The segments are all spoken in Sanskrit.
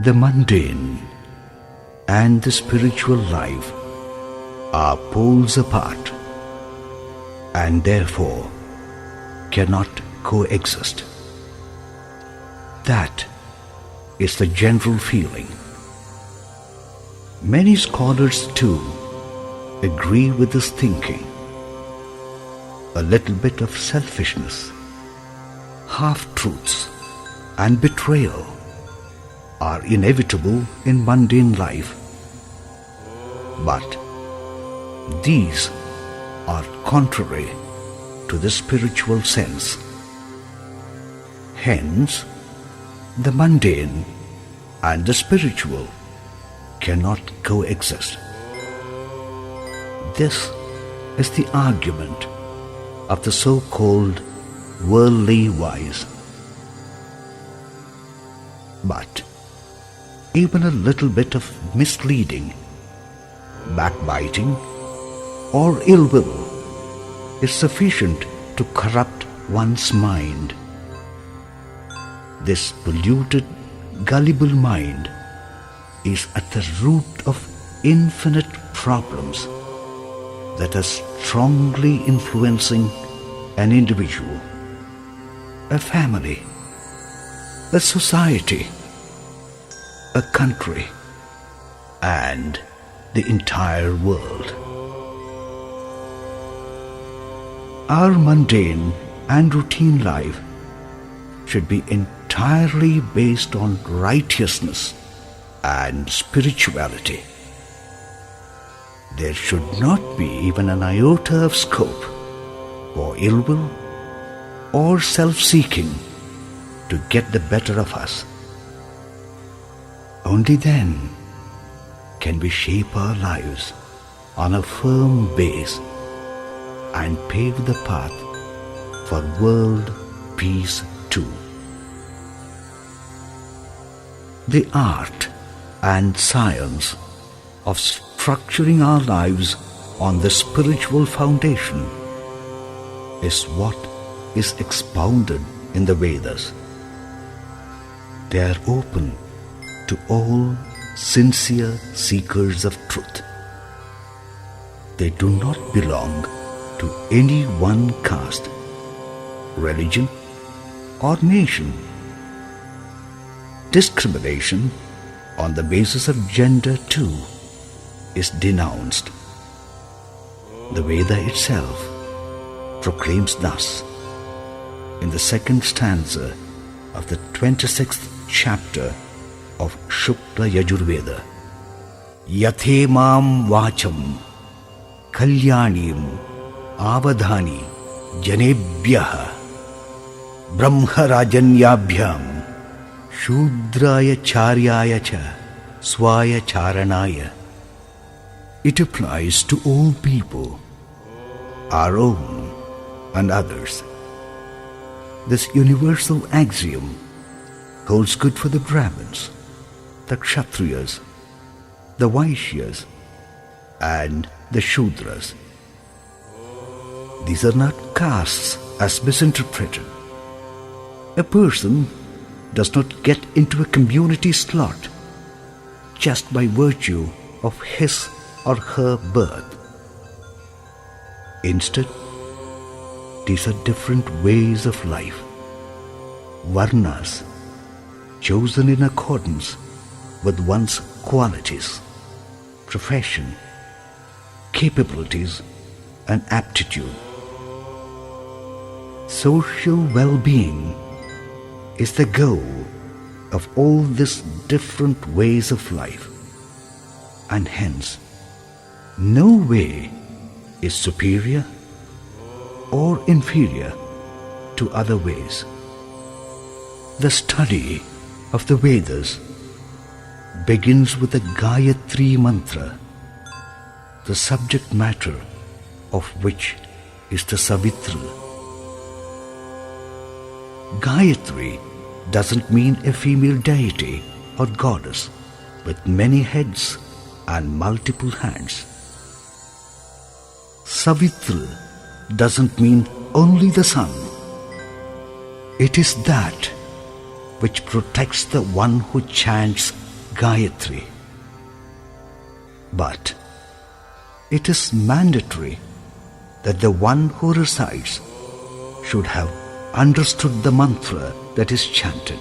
The mundane and the spiritual life are poles apart and therefore cannot coexist. That is the general feeling. Many scholars too agree with this thinking. A little bit of selfishness, half-truths and betrayal are inevitable in mundane life. But these are contrary to the spiritual sense. Hence, the mundane and the spiritual cannot coexist. This is the argument of the so-called worldly wise. But even a little bit of misleading, backbiting, or ill will is sufficient to corrupt one's mind. This polluted, gullible mind is at the root of infinite problems that are strongly influencing an individual, a family, a society, a country, and the entire world. Our mundane and routine life should be entirely based on righteousness and spirituality. There should not be even an iota of scope for ill will or self-seeking to get the better of us. Only then can we shape our lives on a firm base and pave the path for world peace too. The art and science of structuring our lives on the spiritual foundation is what is expounded in the Vedas. They are open to all sincere seekers of truth. They do not belong to any one caste, religion, or nation. Discrimination on the basis of gender too is denounced. The Veda itself proclaims thus in the second stanza of the 26th chapter of Shukla Yajurveda, Yathe mam vacham kalyanim avadhani janebhyah brahmarajanyabhyam Shudraya charyaya cha swaya charanaya. It applies to all people, our own and others. This universal axiom holds good for the Brahmins, the Kshatriyas, the Vaishyas, and the Shudras. These are not castes as misinterpreted. A person does not get into a community slot just by virtue of his or her birth. Instead, these are different ways of life, varnas, chosen in accordance with one's qualities, profession, capabilities, and aptitude. Social well-being is the goal of all these different ways of life, and hence No way is superior or inferior to other ways. The study of the Vedas begins with the Gayatri Mantra, the subject matter of which is the Savitri. Gayatri doesn't mean a female deity or goddess with many heads and multiple hands. Savitri doesn't mean only the sun. It is that which protects the one who chants Gayatri. But it is mandatory that the one who recites should have understood the mantra that is chanted.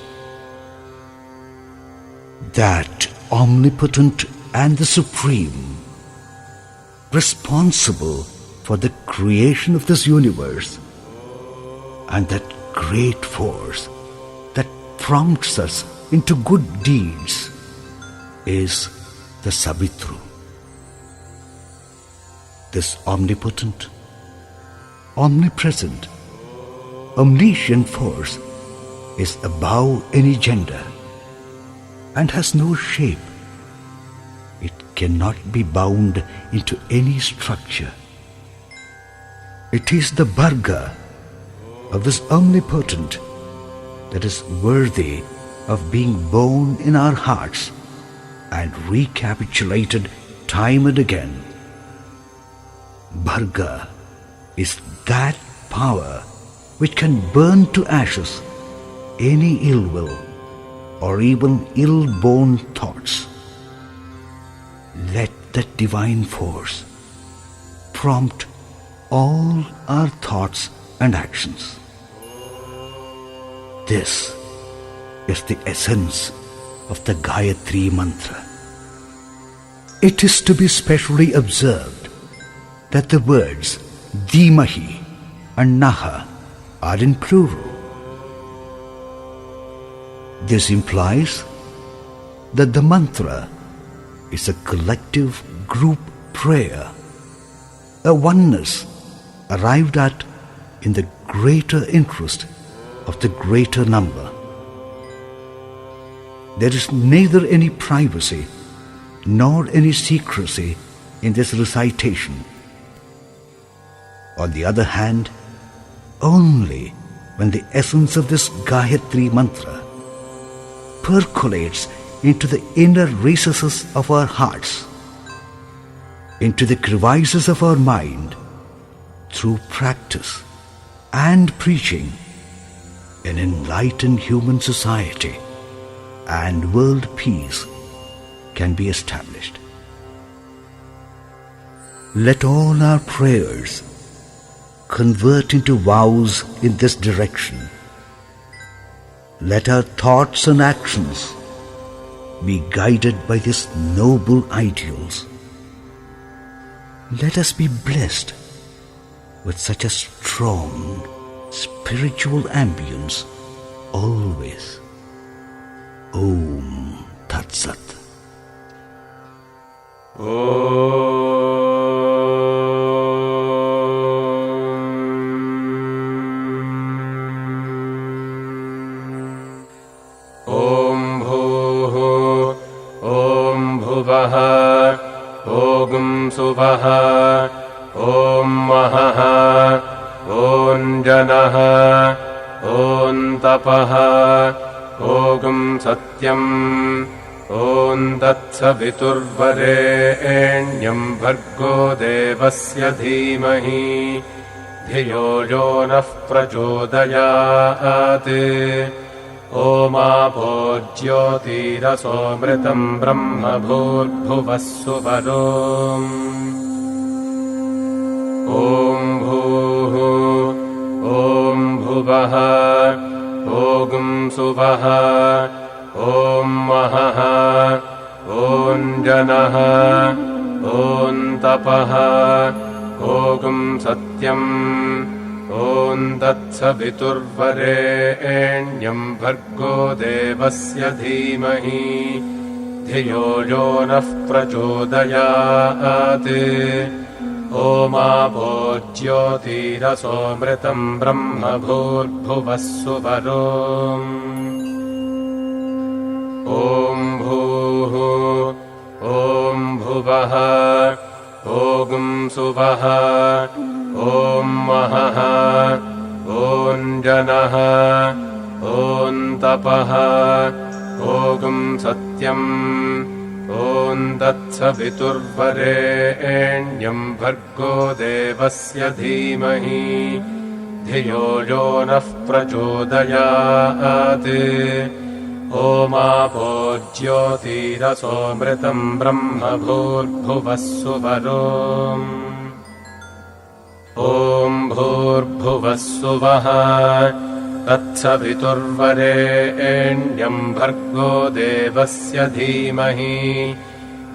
That omnipotent and the supreme, responsible for the creation of this universe, and that great force that prompts us into good deeds is the Savitri. This omnipotent, omnipresent, omniscient force is above any gender and has no shape. It cannot be bound into any structure. It is the Bharga of this omnipotent that is worthy of being born in our hearts and recapitulated time and again. Bharga is that power which can burn to ashes any ill will or even ill-born thoughts. Let that divine force prompt all our thoughts and actions. This is the essence of the Gayatri Mantra. It is to be specially observed that the words Dhimahi and Naha are in plural. This implies that the mantra is a collective group prayer, a oneness arrived at in the greater interest of the greater number. There is neither any privacy nor any secrecy in this recitation. On the other hand, only when the essence of this Gayatri Mantra percolates into the inner recesses of our hearts, into the crevices of our mind, through practice and preaching, an enlightened human society and world peace can be established. Let all our prayers convert into vows in this direction. Let our thoughts and actions be guided by these noble ideals. Let us be blessed with such a strong spiritual ambience always. Om Tat Sat. Om Suvaha, Om Mahaha, Om Janaha, Om Tapaha, Om Satyam, Om Tatsaviturvarenyam Bhargo Devasya Dhimahi Dhiyo Yo Nah Prachodayate. Om Apo Jyotirasomritam Brahma Bhurbhuvah Suvarom. Om Bhuhu, Om Bhuvaha, Om Suvaha, Om Mahaha, Om Janaha, Om Tapaha, Om Satyam, Om Tatsaviturvarenyam Bhargo Devasya Dhimahi धियो यो नः प्रचोदयात् ओमापो ज्योतिरसोऽमृतम् ब्रह्म भूर्भुवः सुवरो ॐ भूः ॐ भुवः ॐ सुवः ॐ महः ॐ जनः ॐ तपः ॐ सत्यम् ॐ तत्सवितुर्वरेण्यम् भर्गो देवस्य धीमहि धियो यो नः प्रचोदयात् ओमापो ज्योतिरसोऽमृतम् ब्रह्म भूर्भुवः सुवरो ॐ भूर्भुवः सुवः तत्सवितुर्वरेण्यम् भर्गो देवस्य धीमहि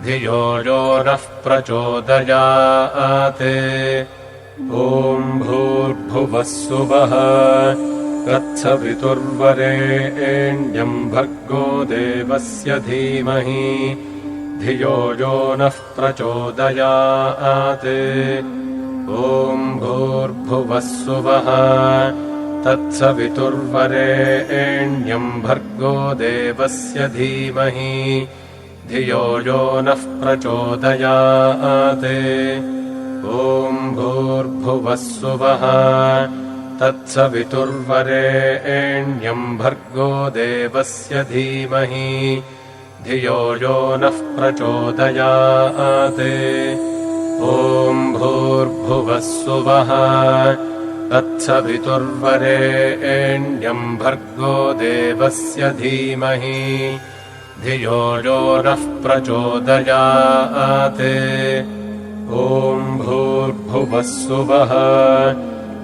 धियो यो नः प्रचोदयात् ॐ भूर्भुवः सुवः तत्सवितुर्वरेण्यम् भर्गो देवस्य धीमहि धियो यो नः प्रचोदयात् ॐ भूर्भुवः सुवः तत्सवितुर्वरेण्यम् भर्गो देवस्य धीमहि धियो यो नः प्रचोदयात् ॐ भूर्भुवः सुवः तत्सवितुर्वरेण्यम् भर्गो देवस्य धीमहि धियो यो नः प्रचोदयात् ॐ भूर्भुवः सुवः तत्सवितुर्वरेण्यम् भर्गो देवस्य धीमहि धियो यो नः प्रचोदयात् ॐ भूर्भुवः सुवः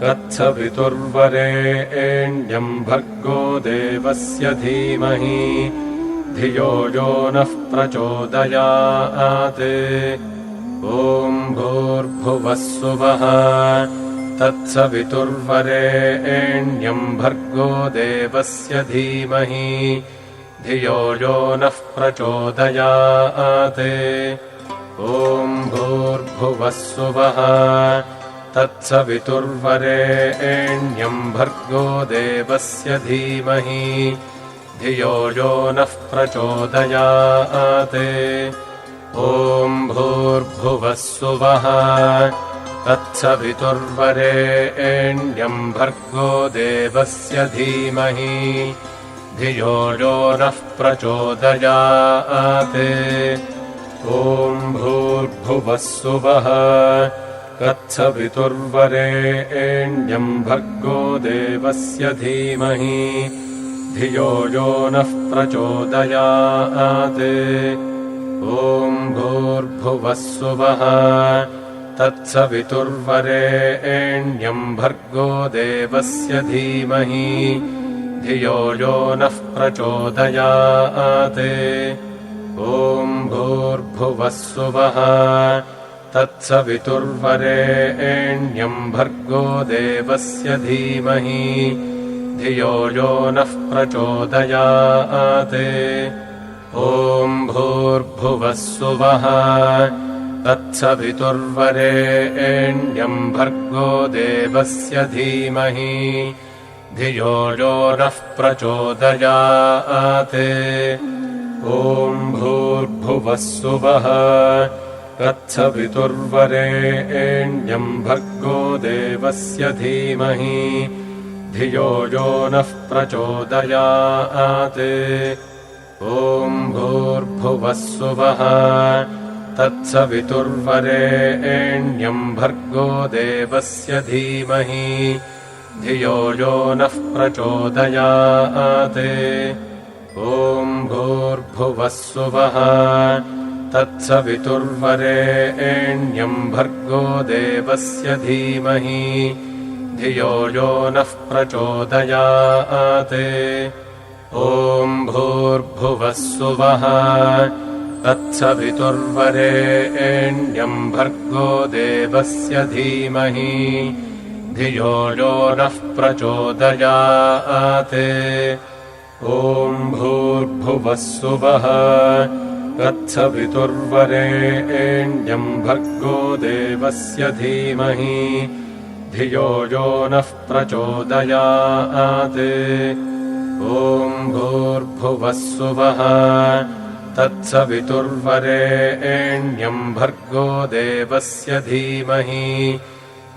तत्सवितुर्वरेण्यम् भर्गो देवस्य धीमहि धियो यो नः प्रचोदयात् ॐ भूर्भुवः सुवः तत्सवितुर्वरेण्यम् भर्गो देवस्य धीमहि धियो यो नः प्रचोदयात् ॐ भूर्भुवः सुवः तत्सवितुर्वरेण्यम् भर्गो देवस्य धीमहि धियो यो नः प्रचोदयात् ॐ भूर्भुवः सुवः तत्सवितुर्वरेण्यम् भर्गो देवस्य धीमहि धियो यो नः प्रचोदयात् ॐ भूर्भुवः सुवः तत्सवितुर्वरेण्यम् भर्गो देवस्य धीमहि धियो यो नः प्रचोदयात् ॐ भूर्भुवः सुवः तत्सवितुर्वरेण्यम् भर्गो देवस्य धीमहि धियो यो नः प्रचोदयात् ॐ भूर्भुवः सुवः तत्सवितुर्वरेण्यम् भर्गो देवस्य धीमहि धियो यो नः प्रचोदयात् ॐ भूर्भुवः सुवः तत्सवितुर्वरेण्यम् भर्गो देवस्य धीमहि धियो यो नः प्रचोदयात् ॐ भूर्भुवः सुवः तत्सवितुर्वरेण्यम् भर्गो देवस्य धीमहि धियो यो नः प्रचोदयात् ॐ भूर्भुवः सुवः तत्सवितुर्वरेण्यम् भर्गो देवस्य धीमहि धियो यो नः प्रचोदयात् ॐ भूर्भुवः सुवः तत्सवितुर्वरेण्यम् भर्गो देवस्य धीमहि धियो यो नः प्रचोदयात् ॐ भूर्भुवः सुवः तत्सवितुर्वरेण्यम् भर्गो देवस्य धीमहि धियो यो नः प्रचोदयात् ॐ भूर्भुवः सुवः तत्सवितुर्वरेण्यम् भर्गो देवस्य धीमहि धियो यो नः प्रचोदयात् ॐ भूर्भुवः स्वः तत्सवितुर्वरेण्यम् भर्गो देवस्य धीमहि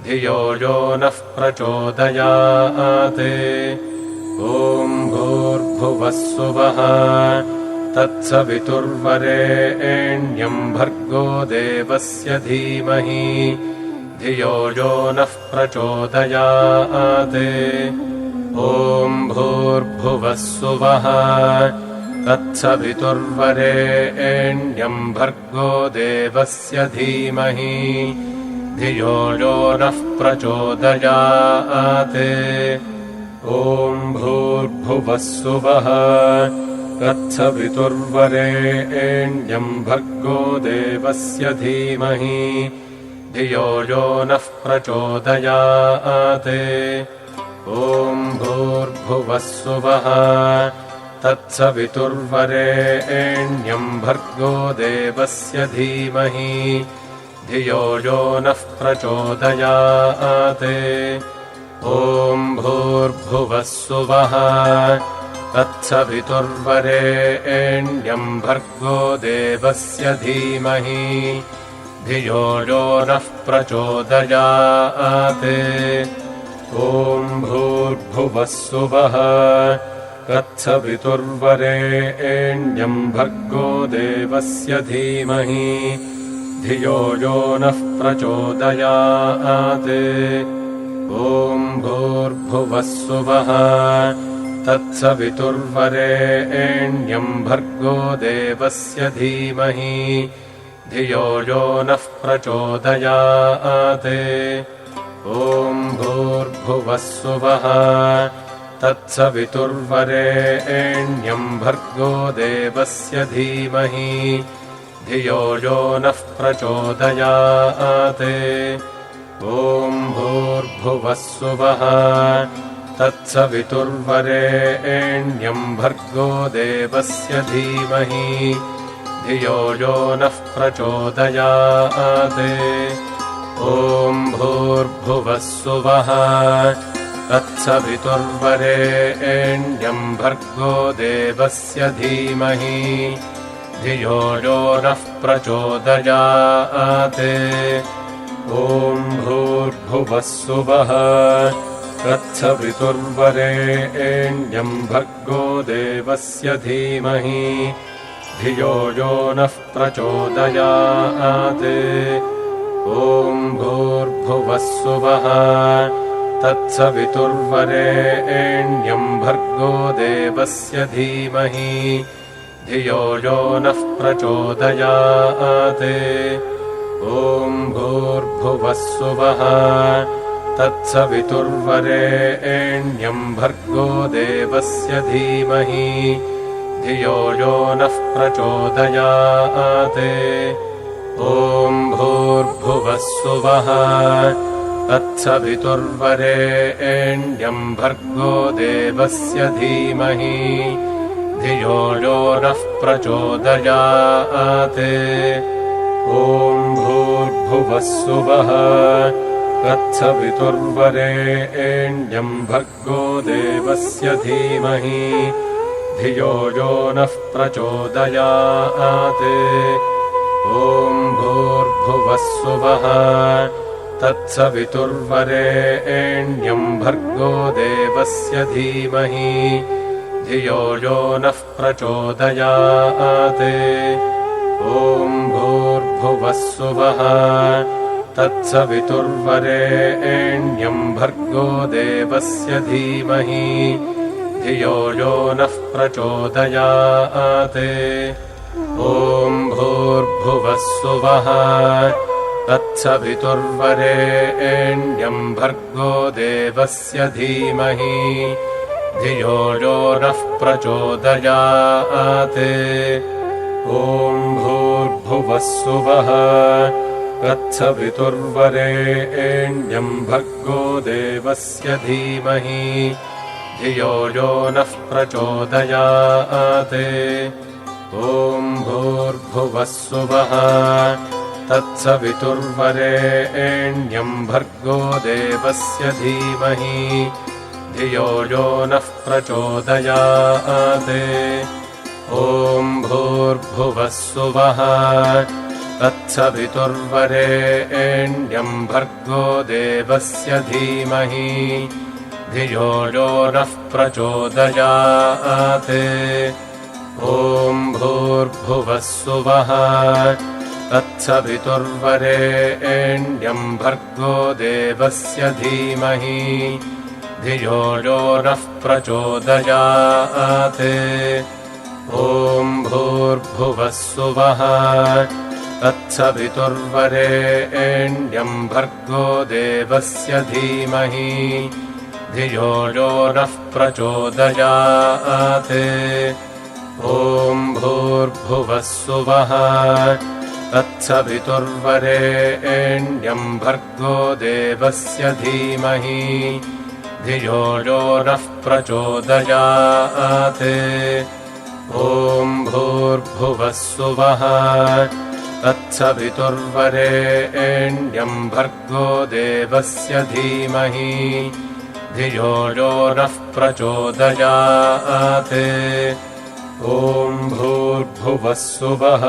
धियो यो नः प्रचोदयात् ॐ भूर्भुवः स्वः तत्सवितुर्वरेण्यम् भर्गो देवस्य धीमहि धियो यो नः प्रचोदयात् ॐ भूर्भुवः स्वः तत्सवितुर्वरेण्यम् भर्गो देवस्य धीमहि धियो यो नः प्रचोदयात् ॐ भूर्भुवः स्वः तत्सवितुर्वरेण्यम् भर्गो देवस्य धीमहि धियो यो नः प्रचोदयात् ॐ भूर्भुवः स्वः तत्सवितुर्वरेण्यम् भर्गो देवस्य धीमहि धियो यो नः प्रचोदयात् ॐ भूर्भुवः स्वः तत्सवितुर्वरेण्यम् भर्गो देवस्य धीमहि धियो यो नः प्रचोदयात् ॐ भूर्भुवः स्वः तत्सवितुर्वरेण्यम् भर्गो देवस्य धीमहि धियो यो नः प्रचोदयात् ॐ भूर्भुवः स्वः तत्सवितुर्वरेण्यम् भर्गो देवस्य धीमहि धियो यो नः प्रचोदयात् ॐ भूर्भुवः स्वः तत्सवितुर्वरेण्यम् भर्गो देवस्य धीमहि धियो यो नः प्रचोदयात् ॐ भूर्भुवः स्वः तत्सवितुर्वरेण्यम् भर्गो देवस्य धीमहि धियो यो नः प्रचोदयात् ॐ भूर्भुवः स्वः तत्सवितुर्वरेण्यम् भर्गो देवस्य धीमहि धियो यो नः प्रचोदयात् ॐ भूर्भुवः स्वः तत्सवितुर्वरेण्यम् भर्गो देवस्य धीमहि धियो यो नः प्रचोदयात् ॐ भूर्भुवः स्वः तत्सवितुर्वरेण्यम् भर्गो देवस्य धीमहि धियो यो नः प्रचोदयात् ॐ भूर्भुवः स्वः तत्सवितुर्वरेण्यम् भर्गो देवस्य धीमहि धियो यो नः प्रचोदयात् ॐ भूर्भुवः स्वः तत्सवितुर्वरेण्यम् भर्गो देवस्य धीमहि धियो यो नः प्रचोदयात् ॐ भूर्भुवः स्वः तत्सवितुर्वरेण्यम् भर्गो देवस्य धीमहि धियो यो नः प्रचोदयात् ॐ भूर्भुवः स्वः तत्सवितुर्वरेण्यम् भर्गो देवस्य धीमहि धियो यो नः प्रचोदयात् ॐ भूर्भुवः स्वः तत्सवितुर्वरेण्यम् भर्गो देवस्य धीमहि धियो यो नः प्रचोदयात् ॐ भूर्भुवः स्वः तत्सवितुर्वरेण्यम् भर्गो देवस्य धीमहि धियो यो नः प्रचोदयात् ॐ भूर्भुवः स्वः तत्सवितुर्वरेण्यम् भर्गो देवस्य धीमहि धियो यो नः प्रचोदयात् ॐ भूर्भुवः स्वः तत्सवितुर्वरेण्यं भर्गो देवस्य धीमहि धियो यो नः प्रचोदयात् ॐ भूर्भुवः स्वः तत्सवितुर्वरेण्यं भर्गो देवस्य धीमहि धियो यो नः प्रचोदयात् ॐ भूर्भुवः स्वः तत्सवितुर्वरेण्यं भर्गो देवस्य धीमहि धियो यो नः प्रचोदयात् ॐ भूर्भुवः स्वः तत्सवितुर्वरेण्यं भर्गो देवस्य धीमहि धियो यो नः प्रचोदयात् ॐ भूर्भुवः स्वः तत्सवितुर्वरेण्यं भर्गो देवस्य धीमहि धियो यो नः प्रचोदयात् ॐ भूर्भुवः स्वः तत्सवितुर्वरेण्यं भर्गो देवस्य धीमहि धियो यो नः प्रचोदयात् ॐ भूर्भुवः स्वः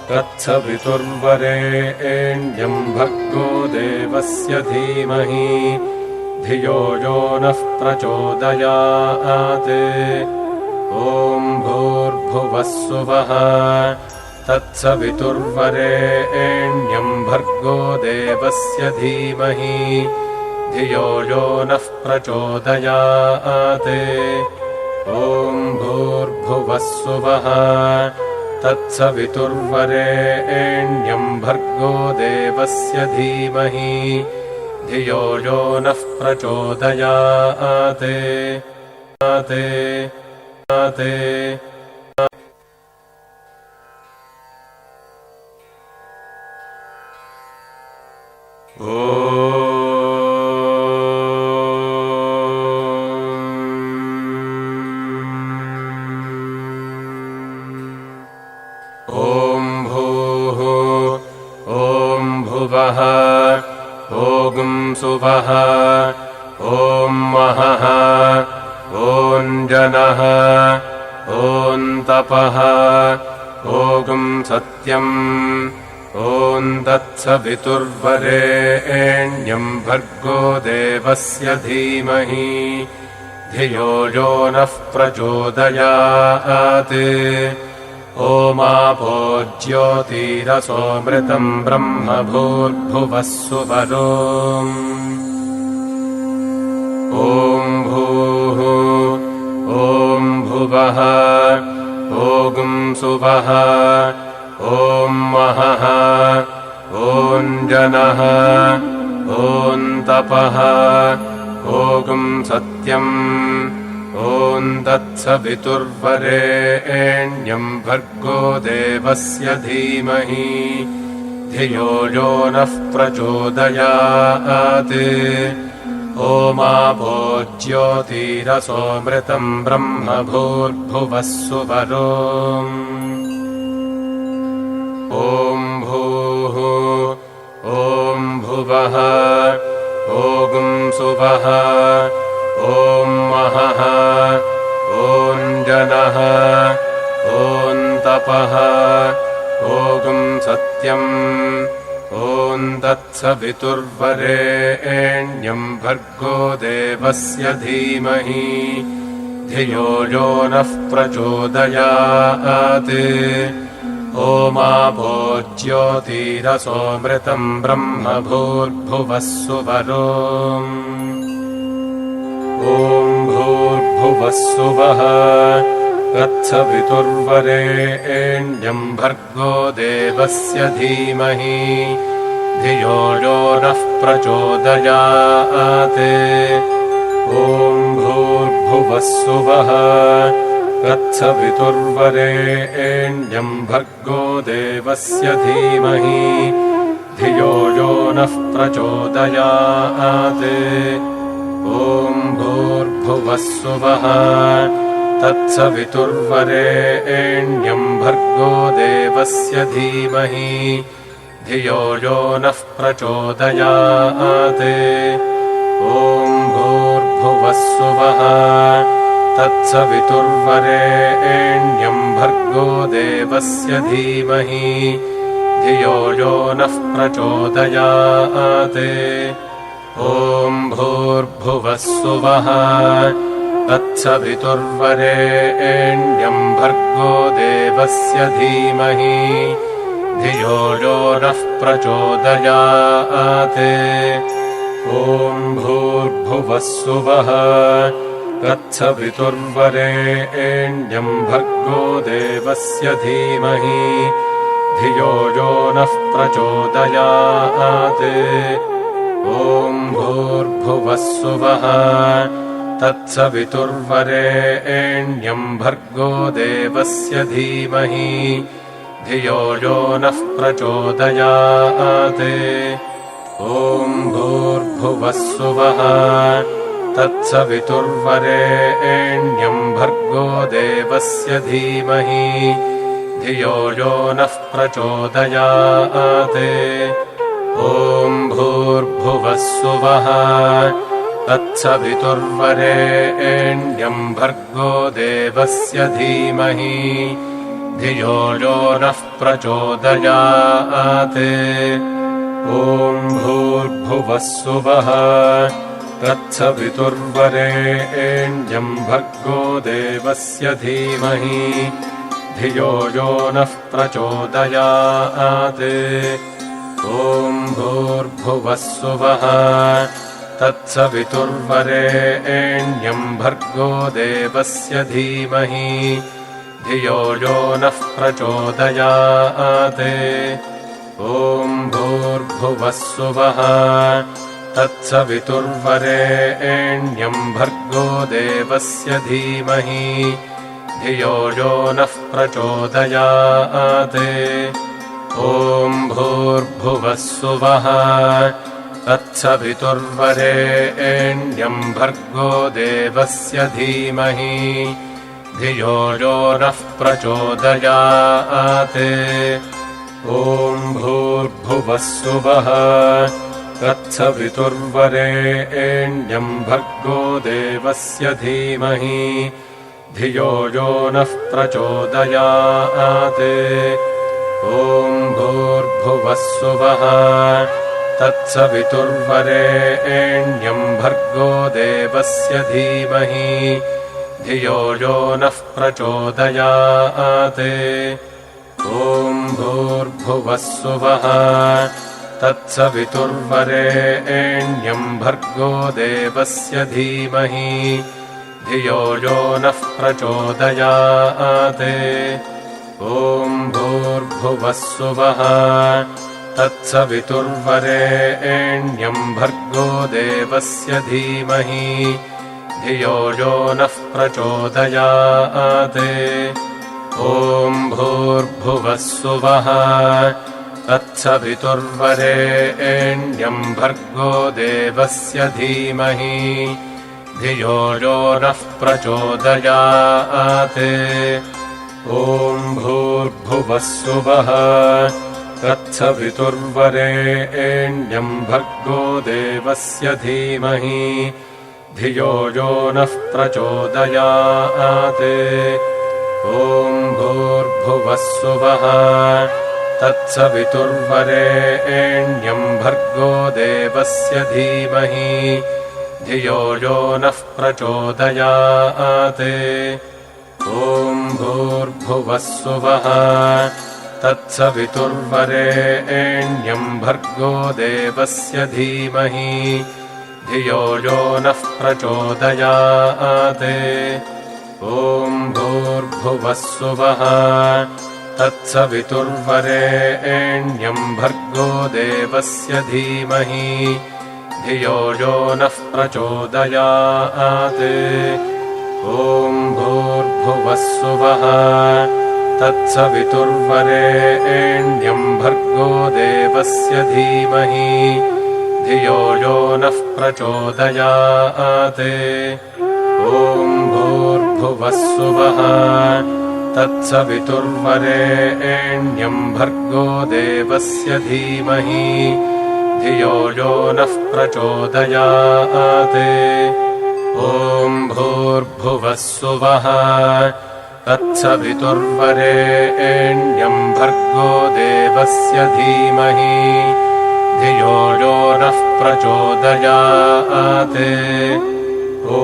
तत्सवितुर्वरेण्यं भर्गो देवस्य धीमहि धियो यो नः प्रचोदयात् ॐ भूर्भुवः स्वः तत्सवितुर्वरेण्यं भर्गो देवस्य धीमहि धियो यो नः प्रचोदयात् ॐ भूर्भुवः स्वः तत्सवितुर्वरेण्यं भर्गो देवस्य धीमहि धियो यो नः प्रचोदयात् ॐ भूः ॐ भुवः ॐ सुवः ॐ महः ॐ जनः ॐ तपः ॐ सत्यम् ॐ तत्सवितुर्वरेण्यं भर्गो देवस्य धीमहि धियो यो नः प्रचोदयात् ओमापो ज्योतिरसोऽमृतं ब्रह्म भूर्भुवः स्वरो ॐ भूः ॐ भुवः ॐ सुवः ॐ महः ॐ जनः ॐ तपः ॐ सत्यम् ॐ तत्सवितुर्वरेण्यं भर्गो देवस्य धीमहि धियो यो नः प्रचोदयात् ओमापो ज्योतिरसोऽमृतं ब्रह्म भूर्भुवः स्वरो ॐ भूः ॐ भुवः ॐ सुवः ॐ महः ॐ जनः ॐ तपः ॐ सत्यम् ॐ तत्सवितुर्वरेण्यं भर्गो देवस्य धीमहि धियो यो नः प्रचोदयात् ओमापो ज्योतिरसोऽमृतं ब्रह्म भूर्भुवः स्वरो ॐ भूर्भुवः स्वः तत्सवितुर्वरेण्यं भर्गो देवस्य धीमहि धियो यो नः प्रचोदयात् ॐ भूर्भुवः स्वः तत्सवितुर्वरेण्यं भर्गो देवस्य धीमहि धियो यो नः प्रचोदयात् ॐ भूर्भुवः स्वः तत्सवितुर्वरेण्यम् भर्गो देवस्य धीमहि धियो यो नः प्रचोदयात् ॐ भूर्भुवः स्वः तत्सवितुर्वरेण्यम् भर्गो देवस्य धीमहि धियो यो नः प्रचोदयात् ॐ भूर्भुवः स्वः तत्सवितुर्वरेण्यम् भर्गो देवस्य धीमहि धियो यो नः प्रचोदयात् ॐ भूर्भुवः स्वः तत्सवितुर्वरेण्यम् भर्गो देवस्य धीमहि धियो यो नः प्रचोदयात् ॐ भूर्भुवः स्वः तत्सवितुर्वरेण्यम् भर्गो देवस्य धीमहि धियो यो नः प्रचोदयात् ॐ भूर्भुवः स्वः तत्सवितुर्वरेण्यम् भर्गो देवस्य धीमहि धियो यो नः प्रचोदयात् ॐ भूर्भुवः स्वः तत्सवितुर्वरेण्यम् भर्गो देवस्य धीमहि धियो यो नः प्रचोदयात् ॐ भूर्भुवः स्वः तत्सवितुर्वरेण्यम् भर्गो देवस्य धीमहि धियो यो नः प्रचोदयात् ॐ भूर्भुवः स्वः तत्सवितुर्वरेण्यम् भर्गो देवस्य धीमहि धियो यो नः प्रचोदयात् ॐ भूर्भुवः स्वः तत्सवितुर्वरेण्यम् भर्गो देवस्य धीमहि धियो यो नः प्रचोदयात् ॐ भूर्भुवः स्वः तत्सवितुर्वरेण्यम् भर्गो देवस्य धीमहि धियो यो नः प्रचोदयात् ॐ भूर्भुवः स्वः तत्सवितुर्वरेण्यम् भर्गो देवस्य धीमहि धियो यो नः प्रचोदयात् ॐ भूर्भुवः स्वः तत्सवितुर्वरेण्यम् भर्गो देवस्य धीमहि धियो यो नः प्रचोदयात् ॐ भूर्भुवः स्वः तत्सवितुर्वरेण्यम् भर्गो देवस्य धीमहि धियो यो नः प्रचोदयात् ॐ भूर्भुवः स्वः तत्सवितुर्वरेण्यम् भर्गो देवस्य धीमहि धियो यो नः प्रचोदयात् ॐ भूर्भुवः स्वः तत्सवितुर्वरेण्यम् भर्गो देवस्य धीमहि धियो यो नः प्रचोदयात् ॐ भूर्भुवः स्वः तत्सवितुर्वरेण्यम् भर्गो देवस्य धीमहि धियो यो नः प्रचोदयात् ॐ भूर्भुवः स्वः तत्सवितुर्वरेण्यम् भर्गो देवस्य धीमहि धियो यो नः प्रचोदयात् ॐ भूर्भुवः स्वः तत्सवितुर्वरेण्यम् भर्गो देवस्य धीमहि धियो यो नः प्रचोदयात् ॐ भूर्भुवः स्वः तत्सवितुर्वरेण्यम् भर्गो देवस्य धीमहि धियो यो नः प्रचोदयात् ॐ भूर्भुवः स्वः तत्सवितुर्वरेण्यम् भर्गो देवस्य धीमहि धियो यो नः प्रचोदयात् ॐ ॐ भूर्भुवस्सुवः तत्सवितुर्वरेण्यं भर्गो देवस्य धीमहि धियो यो नः प्रचोदयात् ॐ भूर्भुवस्सुवः तत्सवितुर्वरेण्यं भर्गो देवस्य धीमहि धियो यो नः प्रचोदयात् ॐ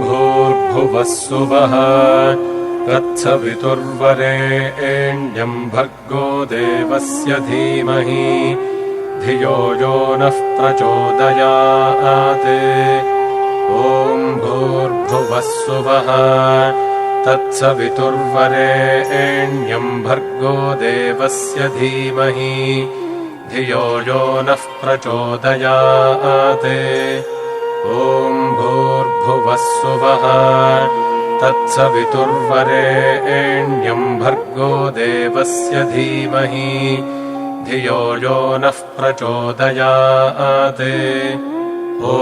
भूर्भुवस्सुवः तत्सवितुर्वरेण्यं भर्गो देवस्य धीमहि धियो यो नः प्रचोदयात् ॐ भूर्भुवस्सुवः तत्सवितुर्वरेण्यं भर्गो देवस्य धीमहि धियो यो नः प्रचोदयात् ॐ भूर्भुवस्सुवः तत्सवितुर्वरेण्यं भर्गो देवस्य धीमहि धियो यो नः प्रचोदयात् ॐ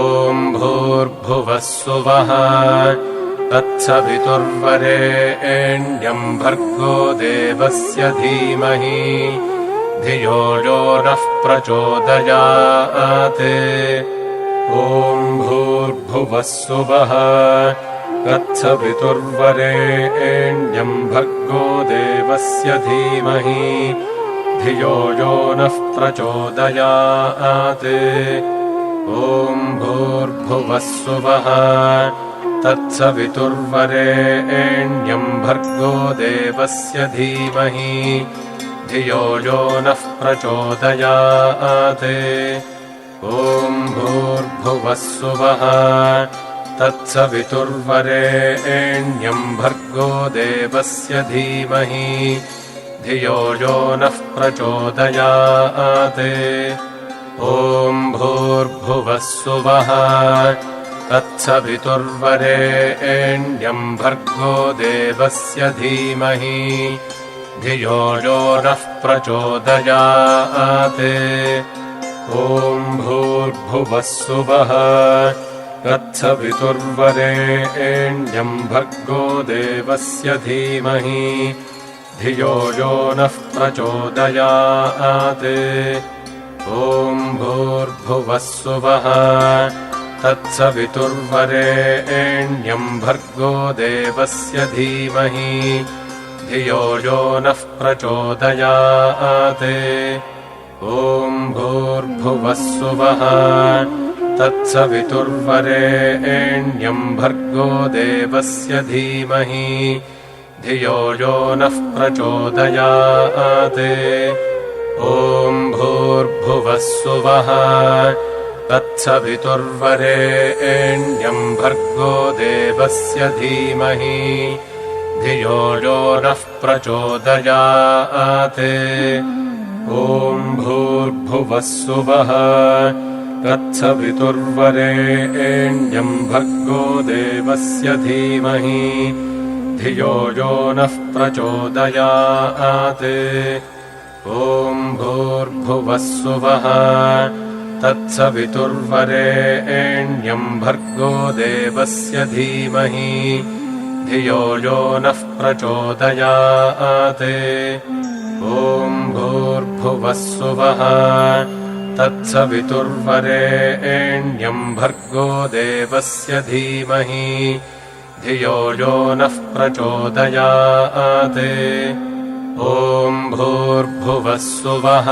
भूर्भुवस्सुवः तत्सवितुर्वरेण्यं भर्गो देवस्य धीमहि धियो यो नः प्रचोदयात् ॐ भूर्भुवस्सुवः तत्सवितुर्वरेण्यं भर्गो देवस्य धीमहि धियो यो नः प्रचोदयात् ॐ भूर्भुवस्सुवः तत्सवितुर्वरेण्यं भर्गो देवस्य धीमहि धियो यो नः प्रचोदयात् ॐ भूर्भुवस्सुवः तत्सवितुर्वरेण्यं भर्गो देवस्य धीमहि धियो यो नः प्रचोदयात् ॐ भूर्भुवस्सुवः तत्सवितुर्वरेण्यं भर्गो देवस्य धीमहि धियो यो नः प्रचोदयात् ॐ भूर्भुवस्सुवः तत्सवितुर्वरेण्यं भर्गो देवस्य धीमहि धियो यो नः प्रचोदयात् ॐ भूर्भुवस्सुवः तत्सवितुर्वरेण्यं भर्गो देवस्य धीमहि धियो यो नः प्रचोदयात् ॐ भूर्भुवस्सुवः तत्सवितुर्वरेण्यं भर्गो देवस्य धीमहि धियो यो नः प्रचोदयात् ॐ भूर्भुवस्सुवः तत्सवितुर्वरेण्यं भर्गो देवस्य धीमहि धियो यो नः प्रचोदयात् ॐ भूर्भुवस्सुवः तत्सवितुर्वरेण्यं भर्गो देवस्य धीमहि धियो यो नः प्रचोदयात् ॐ भूर्भुवस्सुवः तत्सवितुर्वरेण्यं भर्गो देवस्य धीमहि धियो यो नः प्रचोदयात् ॐ भूर्भुवस्सुवः तत्सवितुर्वरेण्यं भर्गो देवस्य धीमहि धियो यो नः प्रचोदयात् ॐ भूर्भुवस्सुवः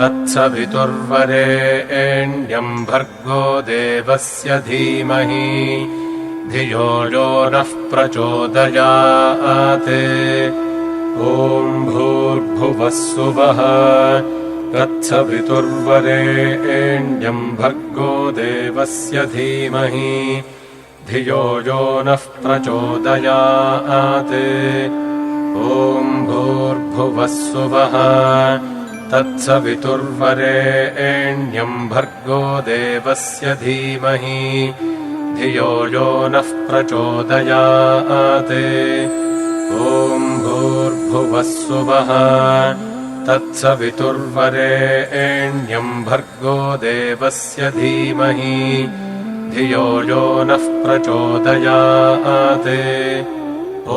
तत्सवितुर्वरेण्यं भर्गो देवस्य धीमहि धियो यो नः प्रचोदयात् ॐ भूर्भुवस्सुवः तत्सवितुर्वरेण्यं भर्गो देवस्य धीमहि धियो यो नः प्रचोदयात् ॐ भूर्भुवस्सुवः तत्सवितुर्वरेण्यं भर्गो देवस्य धीमहि धियो यो नः प्रचोदयात् ॐ भूर्भुवस्सुवः तत्सवितुर्वरेण्यं भर्गो देवस्य धीमहि धियो यो नः प्रचोदयात्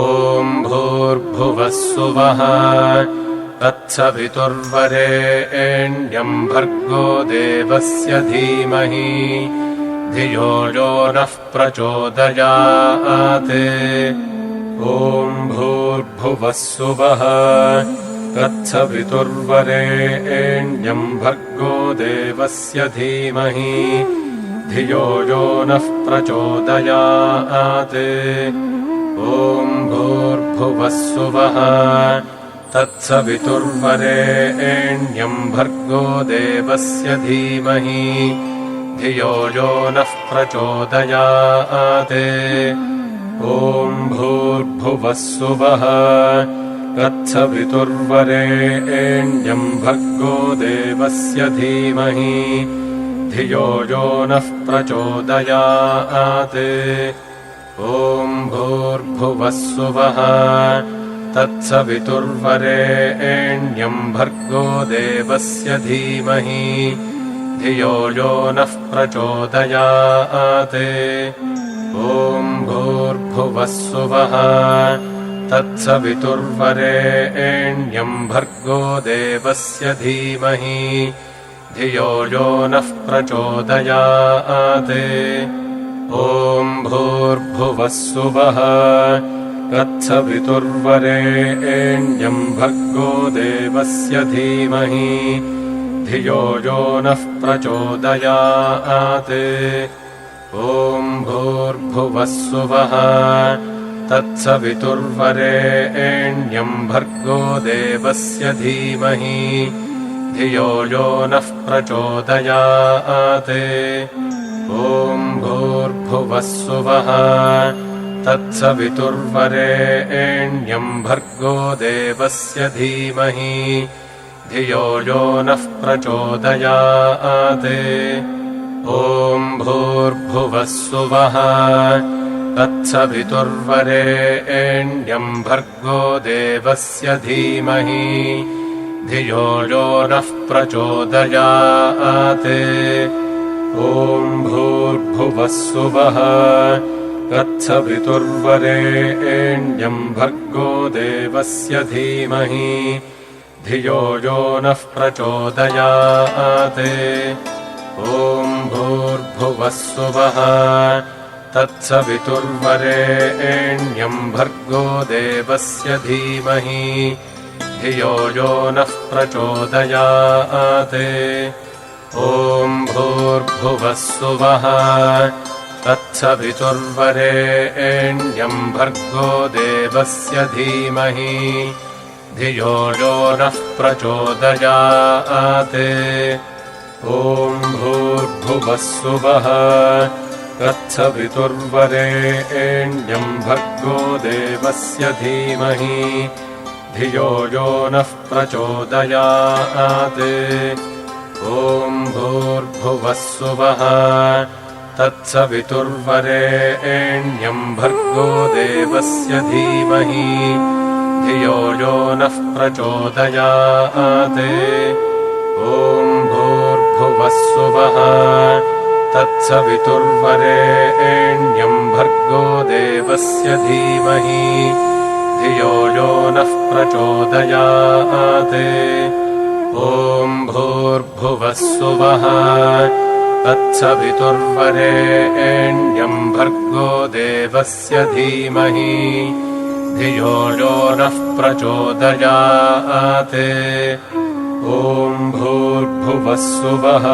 ॐ भूर्भुवः सुवः तत्सवितुर्वरेण्यम् भर्गो देवस्य धीमहि धियो यो नः प्रचोदयात् ॐ भूर्भुवः सुवः तत्सवितुर्वरेण्यम् भर्गो देवस्य धीमहि धियो यो नः प्रचोदयात् ॐ भूर्भुवः सुवः तत्सवितुर्वरेण्यम् भर्गो देवस्य धीमहि धियो यो नः प्रचोदयात् ॐ भूर्भुवः सुवः तत्सवितुर्वरेण्यम् भर्गो देवस्य धीमहि धियो यो नः प्रचोदयात् ॐ भूर्भुवः सुवः तत्सवितुर्वरेण्यम् भर्गो देवस्य धीमहि धियो यो नः प्रचोदयात् ॐ भूर्भुवः सुवः तत्सवितुर्वरेण्यम् भर्गो देवस्य धीमहि धियो यो नः प्रचोदयात् ॐ भूर्भुवः सुवः तत्सवितुर्वरेण्यम् भर्गो देवस्य धीमहि धियो यो नः प्रचोदयात् ॐ भूर्भुवः सुवः तत्सवितुर्वरेण्यम् भर्गो देवस्य धीमहि धियो यो नः प्रचोदयात् ॐ भूर्भुवः सुवः तत्सवितुर्वरेण्यम् भर्गो देवस्य धीमहि धियो यो नः प्रचोदयात् ॐ भूर्भुवः सुवः तत्सवितुर्वरेण्यम् भर्गो देवस्य धीमहि धियो यो नः प्रचोदयात् ॐ भूर्भुवः सुवः तत्सवितुर्वरेण्यम् भर्गो देवस्य धीमहि धियो यो नः प्रचोदयात् ॐ भूर्भुवः सुवः तत्सवितुर्वरेण्यम् भर्गो देवस्य धीमहि धियो यो नः प्रचोदयात् ॐ भूर्भुवः सुवः तत्सवितुर्वरेण्यम् भर्गो देवस्य धीमहि धियो यो नः प्रचोदयात् ॐ भूर्भुवः सुवः तत्सवितुर्वरेण्यम् भर्गो देवस्य धीमहि धियो यो नः प्रचोदयात् ॐ भूर्भुवः सुवः तत्सवितुर्वरेण्यम् भर्गो देवस्य धीमहि धियो यो नः प्रचोदयात् ॐ भूर्भुवः सुवः तत्सवितुर्वरेण्यम् भर्गो देवस्य धीमहि धियो यो नः प्रचोदयात् ॐ भूर्भुवः सुवः तत्सवितुर्वरेण्यम् भर्गो देवस्य धीमहि धियो यो नः प्रचोदयात् ॐ भूर्भुवः सुवः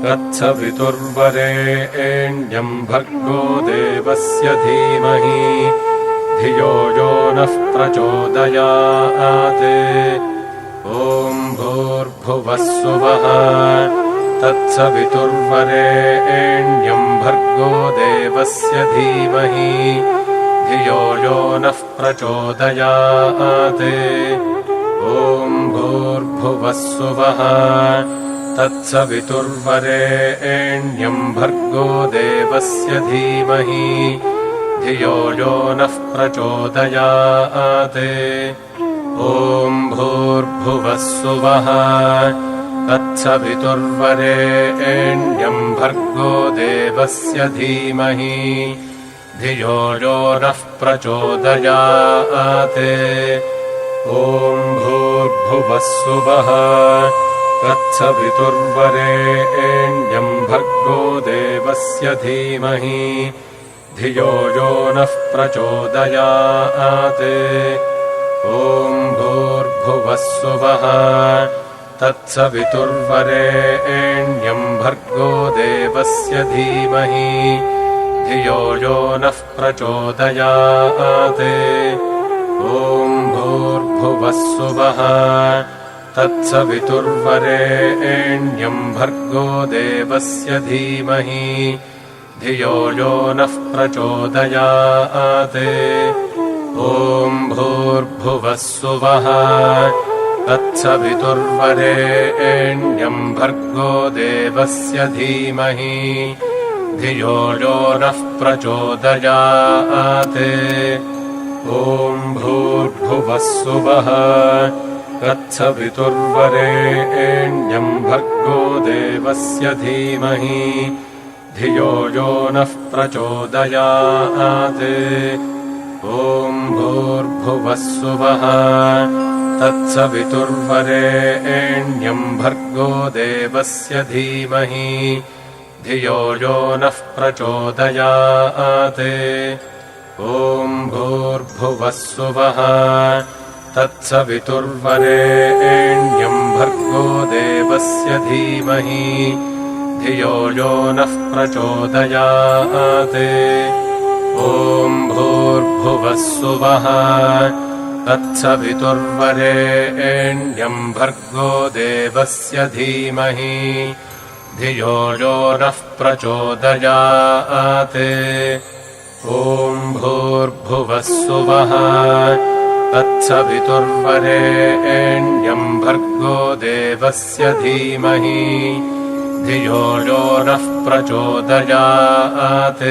तत्सवितुर्वरेण्यम् भर्गो देवस्य धीमहि धियो यो नः प्रचोदयात् ॐ भूर्भुवः सुवः तत्सवितुर्वरेण्यम् भर्गो देवस्य धीमहि धियो यो नः प्रचोदयात् ॐ भूर्भुवः सुवः तत्सवितुर्वरेण्यम् भर्गो देवस्य धीमहि धियो यो नः प्रचोदयात् ॐ भूर्भुवः सुवः तत्सवितुर्वरेण्यम् भर्गो देवस्य धीमहि धियो यो नः प्रचोदयात् ॐ भूर्भुवस्सुवः तत्सवितुर्वरेण्यम् भर्गो देवस्य धीमहि धियो यो नः प्रचोदयात् ॐ भूर्भुवस्सुवः तत्सवितुर्वरेण्यम् भर्गो देवस्य धीमहि धियो यो नः प्रचोदयात् ॐ भूर्भुवस्सुवः तत्सवितुर्वरेण्यम् भर्गो देवस्य धीमहि धियो यो नः प्रचोदयात् ॐ भूर्भुवस्सुवः तत्सवितुर्वरेण्यम् भर्गो देवस्य धीमहि धियो यो नः प्रचोदयात् ॐ भूर्भुवस्सुवः तत्सवितुर्वरेण्यम् भर्गो देवस्य धीमहि धियो यो नः प्रचोदयात् ॐ भूर्भुवस्सुवः तत्सवितुर्वरेण्यम् भर्गो देवस्य धीमहि धियो यो नः प्रचोदयात् ॐ भूर्भुवस्सुवः तत्सवितुर्वरेण्यम् भर्गो देवस्य धीमहि धियो यो नः प्रचोदयात् ॐ भूर्भुवस्सुवः तत्सवितुर्वरेण्यम् भर्गो देवस्य धीमहि धियो यो नः प्रचोदयात् ॐ भूर्भुवस्सुवः तत्सवितुर्वरेण्यम् भर्गो देवस्य धीमहि धियो यो नः प्रचोदयात्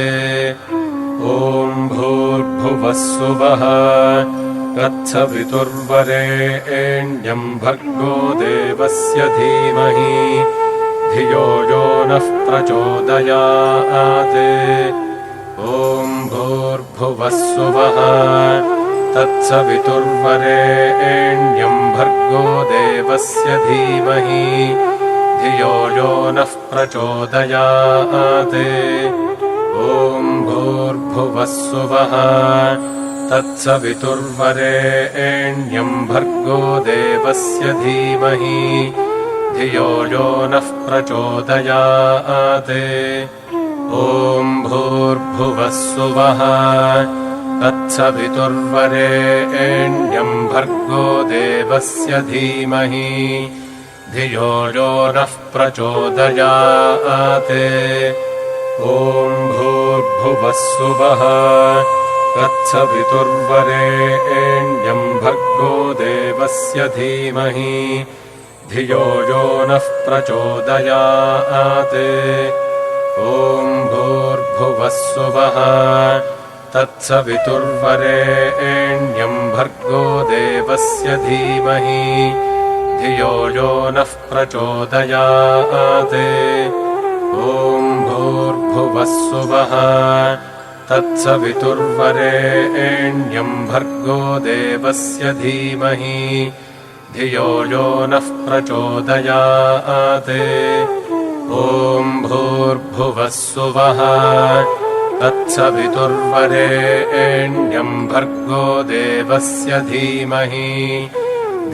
ॐ भूर्भुवस्सुवः तत्सवितुर्वरेण्यम् भर्गो देवस्य धीमहि धियो यो नः प्रचोदयात् ॐ भूर्भुवस्सुवः तत्सवितुर्वरेण्यम् भर्गो देवस्य धीमहि धियो यो नः प्रचोदयात् ॐ भूर्भुवस्सुवः तत्सवितुर्वरेण्यम् भर्गो देवस्य धीमहि धियो यो नः प्रचोदयात् ॐ भूर्भुवस्सुवः तत्सवितुर्वरेण्यम् भर्गो देवस्य धीमहि धियो यो नः प्रचोदयात् ॐ भूर्भुवस्सुवः तत्सवितुर्वरेण्यम् भर्गो देवस्य धीमहि धियो यो नः प्रचोदयात् ॐ भूर्भुवस्सुवः तत्सवितुर्वरेण्यम् भर्गो देवस्य धीमहि धियो यो नः प्रचोदयात् ॐ भूर्भुवस्सुवः तत्सवितुर्वरेण्यम् भर्गो देवस्य धीमहि धियो यो नः प्रचोदयात् ॐ भूर्भुवस्सुवः तत्सवितुर्वरेण्यम् भर्गो देवस्य धीमहि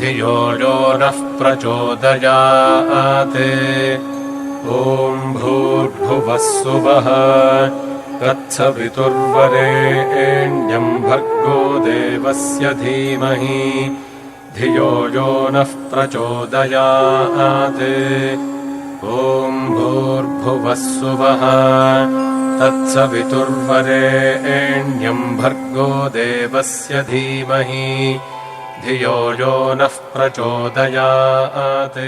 धियो यो नः प्रचोदयात् ॐ भूर्भुवस्सुवः तत्सवितुर्वरेण्यम् भर्गो देवस्य धीमहि धियो यो नः प्रचोदयात् ॐ भूर्भुवस्सुवः तत्सवितुर्वरेण्यम् भर्गो देवस्य धीमहि धियो यो नः प्रचोदयात्।